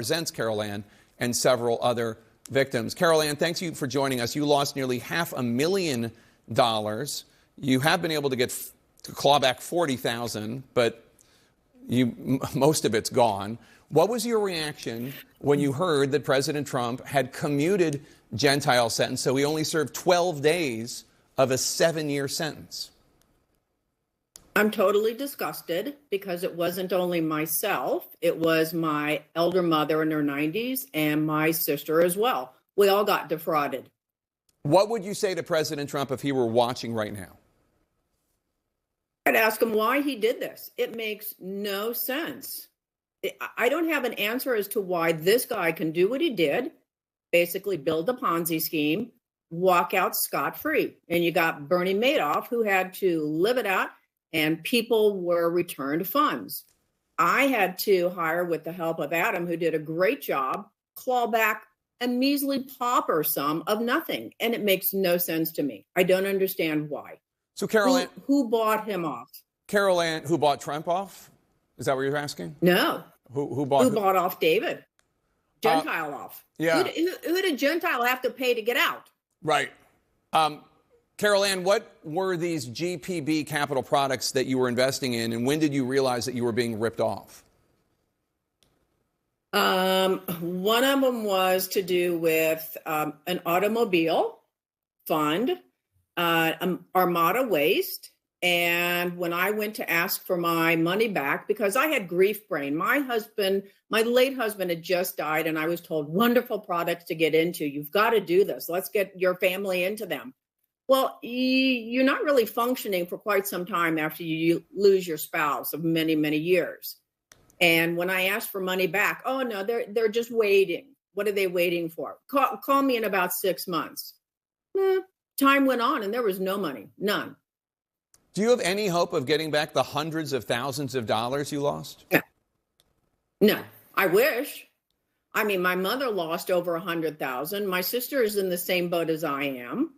represents Carol Ann and several other victims. Carol Ann, thanks you for joining us. You lost nearly $500,000. You have been able to claw back $40,000, but most of it's gone. What was your reaction when you heard that President Trump had commuted Gentile's sentence, so he only served 12 days of a 7-year sentence? I'm totally disgusted because it wasn't only myself, it was my elder mother in her 90s and my sister as well. We all got defrauded. What would you say to President Trump if he were watching right now? I'd ask him why he did this. It makes no sense. I don't have an answer as to why this guy can do what he did, basically build a Ponzi scheme, walk out scot-free. And you got Bernie Madoff, who had to live it out, and people were returned funds. I had to hire, with the help of Adam, who did a great job, claw back a measly pauper sum of nothing. And it makes no sense to me. I don't understand why. So Carol Ann, who bought him off? Carol Ann, who bought Trump off? Is that what you're asking? No. Who bought off David? Gentile off. Yeah. Who did Gentile have to pay to get out? Right. Carol Ann, what were these GPB capital products that you were investing in, and when did you realize that you were being ripped off? One of them was to do with an automobile fund, Armada Waste. And when I went to ask for my money back, because I had grief brain, my late husband had just died, and I was told, wonderful products to get into. You've got to do this. Let's get your family into them. Well, you're not really functioning for quite some time after you lose your spouse of many, many years. And when I asked for money back, oh, no, they're just waiting. What are they waiting for? Call me in about 6 months. Time went on and there was no money, none. Do you have any hope of getting back the hundreds of thousands of dollars you lost? No, I wish. I mean, my mother lost over 100,000. My sister is in the same boat as I am.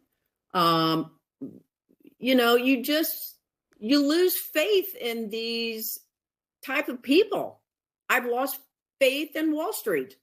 You lose faith in these type of people. I've lost faith in Wall Street.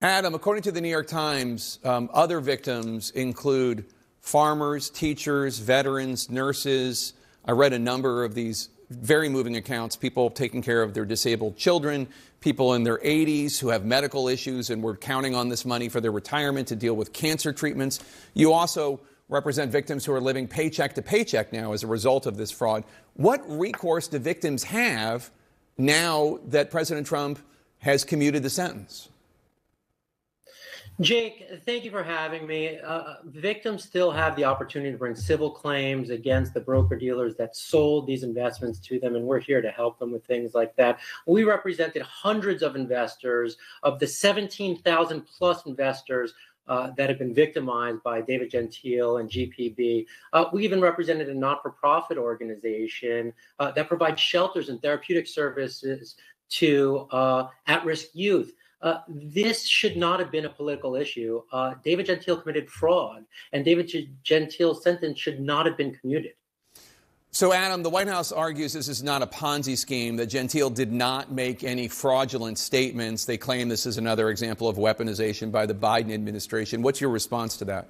Adam, according to the New York Times, other victims include farmers, teachers, veterans, nurses. I read a number of these very moving accounts, people taking care of their disabled children, people in their 80s who have medical issues and were counting on this money for their retirement to deal with cancer treatments. You also represent victims who are living paycheck to paycheck now as a result of this fraud. What recourse do victims have now that President Trump has commuted the sentence? Jake, thank you for having me. Victims still have the opportunity to bring civil claims against the broker-dealers that sold these investments to them, and we're here to help them with things like that. We represented hundreds of investors. Of the 17,000 plus investors that have been victimized by David Gentile and GPB, we even represented a not-for-profit organization that provides shelters and therapeutic services to at-risk youth. This should not have been a political issue. David Gentile committed fraud, and David Gentile's sentence should not have been commuted. So, Adam, the White House argues this is not a Ponzi scheme, that Gentile did not make any fraudulent statements. They claim this is another example of weaponization by the Biden administration. What's your response to that?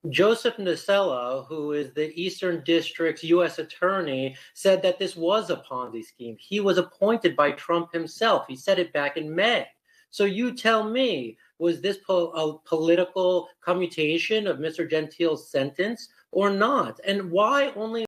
Joseph Nacella, who is the Eastern District's U.S. attorney, said that this was a Ponzi scheme. He was appointed by Trump himself. He said it back in May. So you tell me, was this a political commutation of Mr. Gentile's sentence or not? And why only